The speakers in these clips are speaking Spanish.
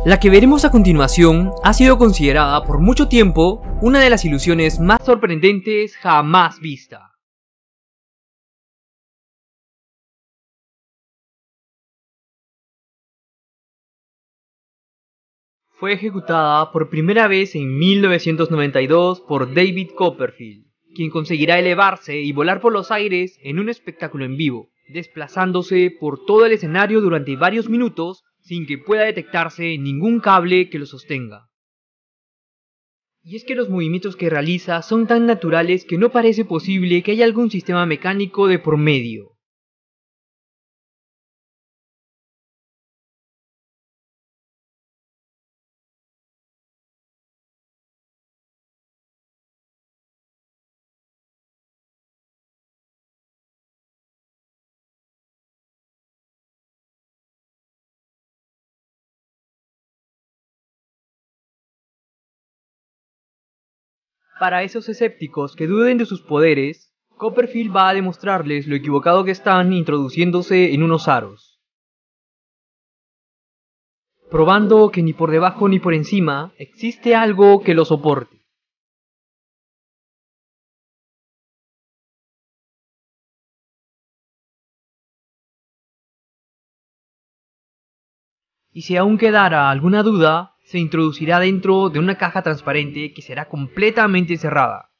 La que veremos a continuación ha sido considerada por mucho tiempo una de las ilusiones más sorprendentes jamás vista. Fue ejecutada por primera vez en 1992 por David Copperfield, quien conseguirá elevarse y volar por los aires en un espectáculo en vivo, desplazándose por todo el escenario durante varios minutos sin que pueda detectarse ningún cable que lo sostenga. Y es que los movimientos que realiza son tan naturales que no parece posible que haya algún sistema mecánico de por medio. Para esos escépticos que duden de sus poderes, Copperfield va a demostrarles lo equivocado que están introduciéndose en unos aros, probando que ni por debajo ni por encima existe algo que lo soporte. Y si aún quedara alguna duda, se introducirá dentro de una caja transparente que será completamente cerrada.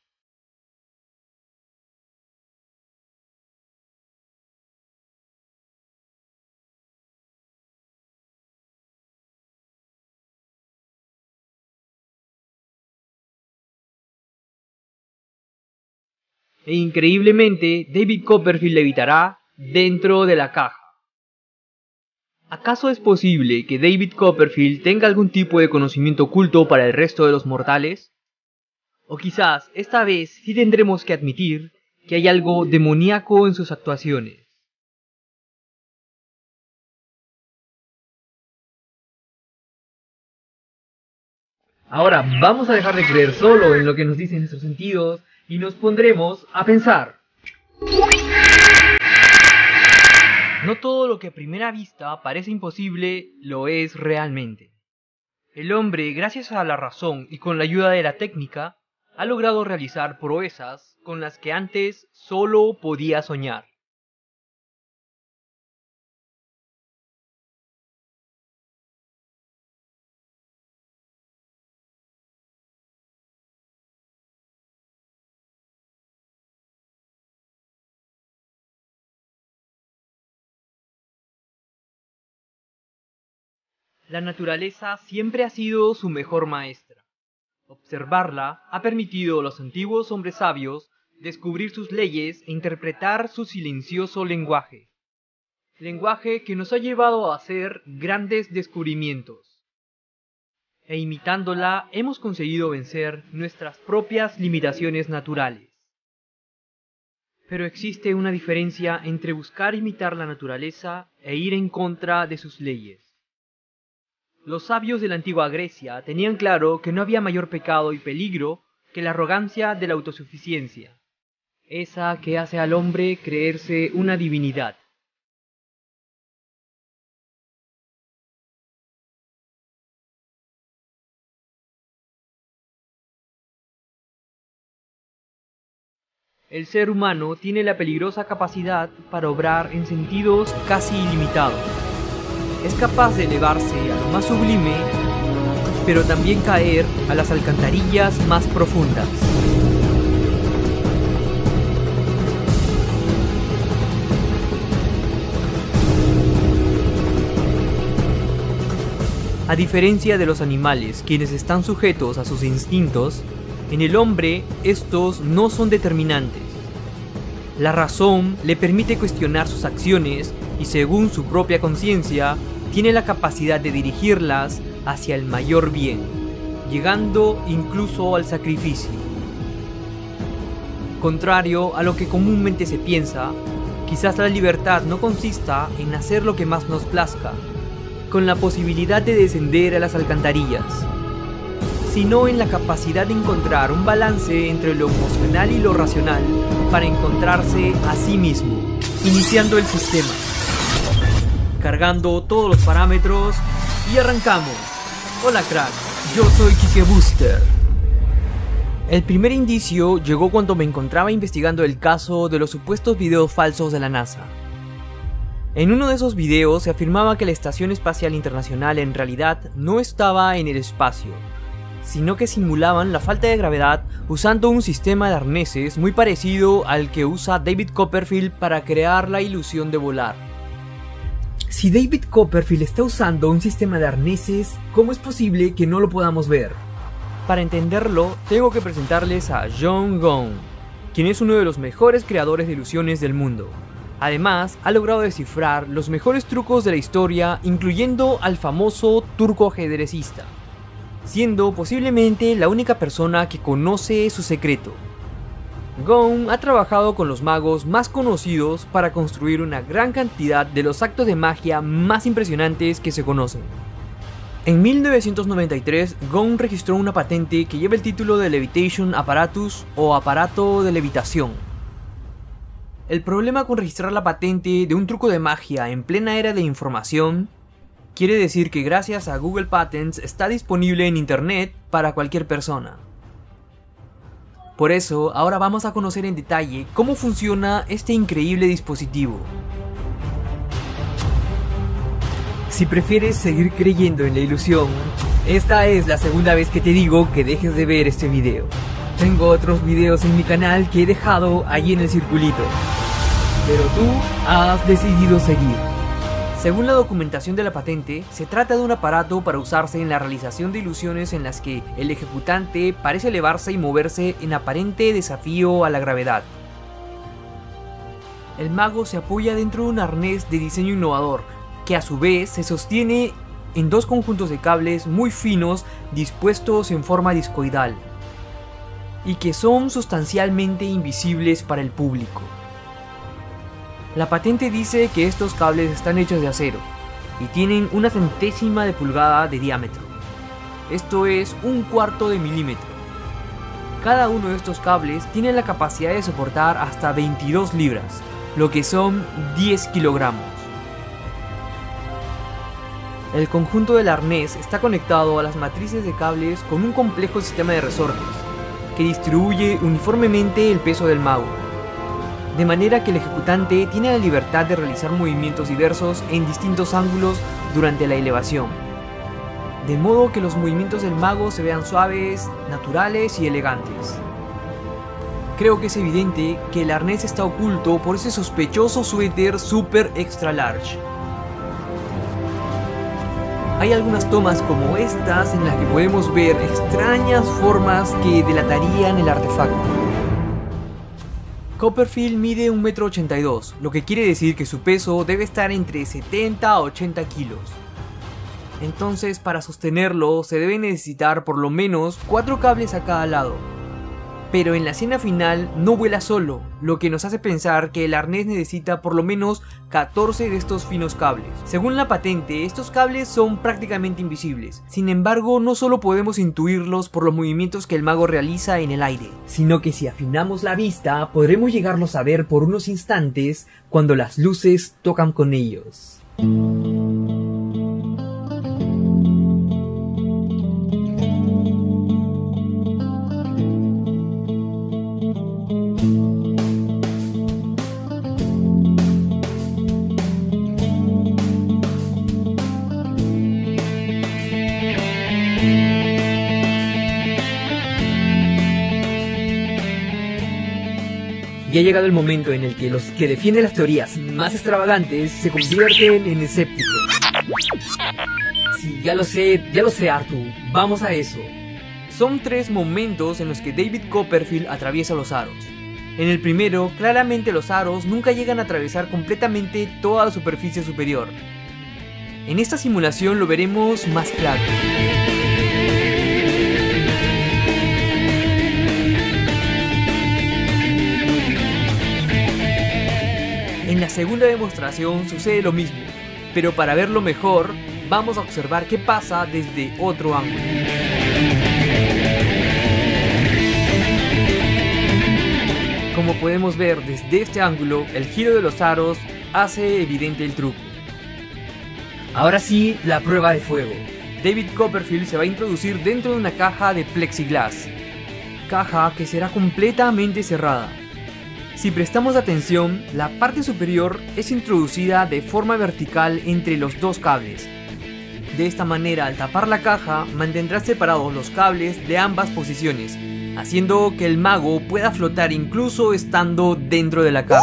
E increíblemente, David Copperfield levitará dentro de la caja. ¿Acaso es posible que David Copperfield tenga algún tipo de conocimiento oculto para el resto de los mortales? O quizás esta vez sí tendremos que admitir que hay algo demoníaco en sus actuaciones. Ahora vamos a dejar de creer solo en lo que nos dicen nuestros sentidos y nos pondremos a pensar. No todo lo que a primera vista parece imposible lo es realmente. El hombre, gracias a la razón y con la ayuda de la técnica, ha logrado realizar proezas con las que antes solo podía soñar. La naturaleza siempre ha sido su mejor maestra. Observarla ha permitido a los antiguos hombres sabios descubrir sus leyes e interpretar su silencioso lenguaje. Lenguaje que nos ha llevado a hacer grandes descubrimientos. E imitándola hemos conseguido vencer nuestras propias limitaciones naturales. Pero existe una diferencia entre buscar imitar la naturaleza e ir en contra de sus leyes. Los sabios de la antigua Grecia tenían claro que no había mayor pecado y peligro que la arrogancia de la autosuficiencia, esa que hace al hombre creerse una divinidad. El ser humano tiene la peligrosa capacidad para obrar en sentidos casi ilimitados. Es capaz de elevarse a lo más sublime, pero también caer a las alcantarillas más profundas. A diferencia de los animales, quienes están sujetos a sus instintos, en el hombre estos no son determinantes. La razón le permite cuestionar sus acciones y, según su propia conciencia, tiene la capacidad de dirigirlas hacia el mayor bien, llegando incluso al sacrificio. Contrario a lo que comúnmente se piensa, quizás la libertad no consista en hacer lo que más nos plazca, con la posibilidad de descender a las alcantarillas, sino en la capacidad de encontrar un balance entre lo emocional y lo racional para encontrarse a sí mismo, iniciando el sistema, cargando todos los parámetros y arrancamos. Hola crack, yo soy Kike Booster. El primer indicio llegó cuando me encontraba investigando el caso de los supuestos videos falsos de la NASA. En uno de esos videos se afirmaba que la Estación Espacial Internacional en realidad no estaba en el espacio, sino que simulaban la falta de gravedad usando un sistema de arneses muy parecido al que usa David Copperfield para crear la ilusión de volar. Si David Copperfield está usando un sistema de arneses, ¿cómo es posible que no lo podamos ver? Para entenderlo, tengo que presentarles a John Gong, quien es uno de los mejores creadores de ilusiones del mundo. Además, ha logrado descifrar los mejores trucos de la historia, incluyendo al famoso turco ajedrecista, siendo posiblemente la única persona que conoce su secreto. Gong ha trabajado con los magos más conocidos para construir una gran cantidad de los actos de magia más impresionantes que se conocen. En 1993, Gong registró una patente que lleva el título de Levitation Apparatus o aparato de levitación. El problema con registrar la patente de un truco de magia en plena era de información quiere decir que gracias a Google Patents está disponible en internet para cualquier persona. Por eso, ahora vamos a conocer en detalle cómo funciona este increíble dispositivo. Si prefieres seguir creyendo en la ilusión, esta es la segunda vez que te digo que dejes de ver este video. Tengo otros videos en mi canal que he dejado ahí en el circulito, pero tú has decidido seguir. Según la documentación de la patente, se trata de un aparato para usarse en la realización de ilusiones en las que el ejecutante parece elevarse y moverse en aparente desafío a la gravedad. El mago se apoya dentro de un arnés de diseño innovador, que a su vez se sostiene en dos conjuntos de cables muy finos dispuestos en forma discoidal, y que son sustancialmente invisibles para el público. La patente dice que estos cables están hechos de acero y tienen 1/100ª de pulgada de diámetro. Esto es 1/4 de milímetro. Cada uno de estos cables tiene la capacidad de soportar hasta 22 libras, lo que son 10 kilogramos. El conjunto del arnés está conectado a las matrices de cables con un complejo sistema de resortes, que distribuye uniformemente el peso del mago, de manera que el ejecutante tiene la libertad de realizar movimientos diversos en distintos ángulos durante la elevación, de modo que los movimientos del mago se vean suaves, naturales y elegantes. Creo que es evidente que el arnés está oculto por ese sospechoso suéter super extra large. Hay algunas tomas como estas en las que podemos ver extrañas formas que delatarían el artefacto. Copperfield mide 1,82 m, lo que quiere decir que su peso debe estar entre 70 a 80 kilos. Entonces, para sostenerlo se debe necesitar por lo menos 4 cables a cada lado. Pero en la escena final no vuela solo, lo que nos hace pensar que el arnés necesita por lo menos 14 de estos finos cables. Según la patente, estos cables son prácticamente invisibles. Sin embargo, no solo podemos intuirlos por los movimientos que el mago realiza en el aire, sino que si afinamos la vista, podremos llegarlos a ver por unos instantes cuando las luces tocan con ellos. Y ha llegado el momento en el que los que defienden las teorías más extravagantes se convierten en escépticos. Sí, ya lo sé Arthur, vamos a eso. Son 3 momentos en los que David Copperfield atraviesa los aros. En el primero, claramente los aros nunca llegan a atravesar completamente toda la superficie superior. En esta simulación lo veremos más claro. En la segunda demostración sucede lo mismo, pero para verlo mejor, vamos a observar qué pasa desde otro ángulo. Como podemos ver desde este ángulo, el giro de los aros hace evidente el truco. Ahora sí, la prueba de fuego. David Copperfield se va a introducir dentro de una caja de plexiglas, caja que será completamente cerrada. Si prestamos atención, la parte superior es introducida de forma vertical entre los dos cables. De esta manera, al tapar la caja, mantendrá separados los cables de ambas posiciones, haciendo que el mago pueda flotar incluso estando dentro de la caja.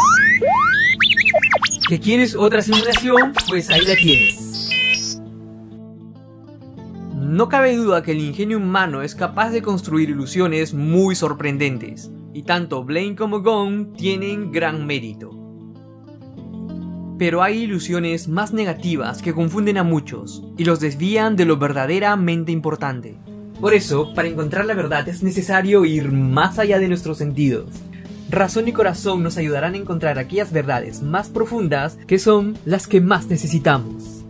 ¿Que quieres otra simulación? Pues ahí la tienes. No cabe duda que el ingenio humano es capaz de construir ilusiones muy sorprendentes, y tanto Blaine como Gong tienen gran mérito. Pero hay ilusiones más negativas que confunden a muchos y los desvían de lo verdaderamente importante. Por eso, para encontrar la verdad es necesario ir más allá de nuestros sentidos. Razón y corazón nos ayudarán a encontrar aquellas verdades más profundas que son las que más necesitamos.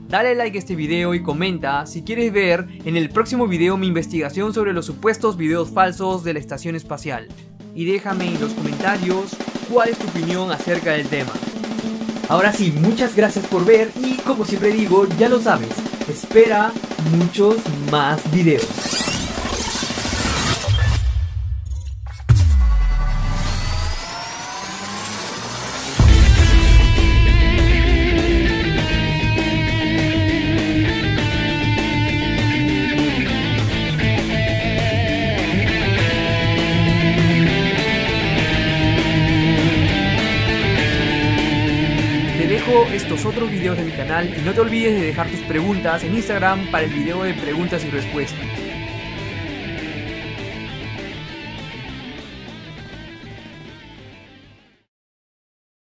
Dale like a este video y comenta si quieres ver en el próximo video mi investigación sobre los supuestos videos falsos de la estación espacial. Y déjame en los comentarios cuál es tu opinión acerca del tema. Ahora sí, muchas gracias por ver y como siempre digo, ya lo sabes, espera muchos más videos. Estos otros videos de mi canal y no te olvides de dejar tus preguntas en Instagram para el video de preguntas y respuestas.